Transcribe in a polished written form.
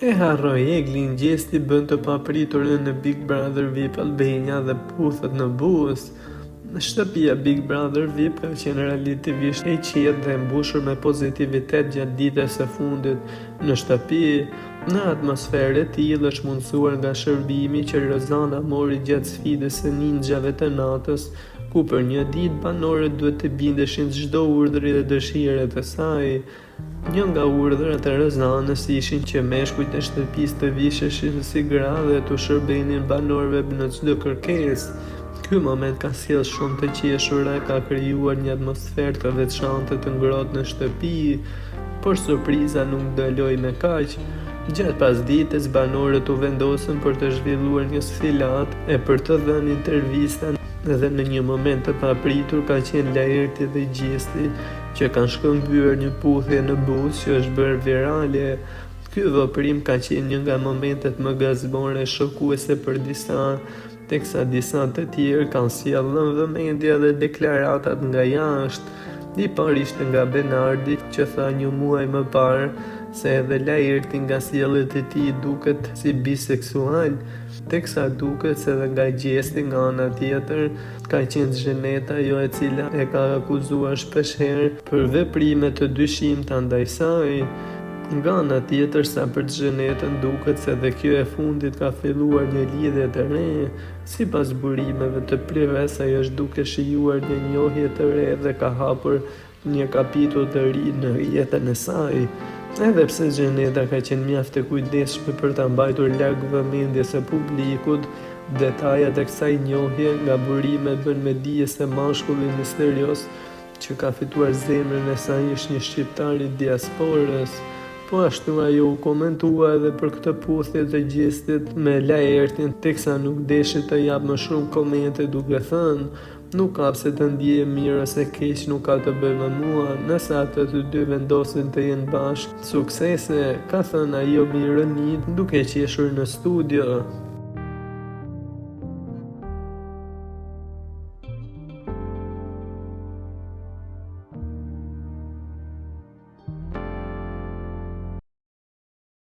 E harroj Eglin, gjesti bën të papriturën në Big Brother VIP Albania dhe puthet në bus. Shtëpia Big Brother VIP ka qenë relativisht e qetë dhe mbushur me pozitivitet gjatë ditës së fundit në shtëpi. Në atmosferë e tillë është mundësuar nga shërbimi që Rozana mori gjatë sfidës së ninjave të natës, ku për një ditë banorët duhet të bindeshin çdo urdhri dhe dëshire të saj. Një nga urdhrat e Rozanës ishin që meshkujt e shtëpisë të visheshin si gra dhe të shërbenin banorëve në çdo kërkesë. Ky moment ka sjellë shumë të qeshura, ka krijuar një atmosferë të veçantë të ngrohtë në shtëpi, por surpriza nuk ndaloi me kaq. Gjatë pasdites, banorët u vendosën për të zhvilluar një sfilat e për të dhënë intervista dhe në një moment të papritur ka qenë Laerti dhe Gjesti që kanë shkëmbyer një puthje në bus që është bërë virale. Ky veprim ka qenë një nga momentet më gazbore e shokuese për disa, teksa disa të tjerë kanë sjellën vëmendje dhe deklarata nga jashtë. I parë ishte nga Benardi që tha një muaj më parë se edhe Laerti nga sjelljet e tij duket si biseksual, teksa duket se edhe nga Gjesti nga ana tjetër ka qenë Xheneta ajo e cila e ka akuzuar shpeshherë për veprime të dyshimta ndaj saj. Nga ana tjetër, sa për Xhenetën duket se edhe kjo e fundit ka filluar një lidhje të re. Sipas burimeve të privës, ajo është duke shijuar një njohje të re dhe ka hapur një kapitull të ri në jetën e saj. Edhe pse Xheneta ka qenë mjaft e kujdesshme për ta mbajtur larg vëmendjes së publikut, detajat e kësaj njohje nga burimet bën me dije se mashkulli misterios që ka fituar zemrën e saj është një shqiptar i diasporës. Po ashtu ajo u komentua edhe për këtë puthje të Gjestit me Laertin, teksa nuk deshi të jap më shumë komente duke thënë: "Nuk ka pse të ndihem mirë ose keq, nuk ka të bëjë me mua, nëse ato të dy vendosin të jenë bashkë, suksese", ka thënë ajo me ironi duke qeshur në studio.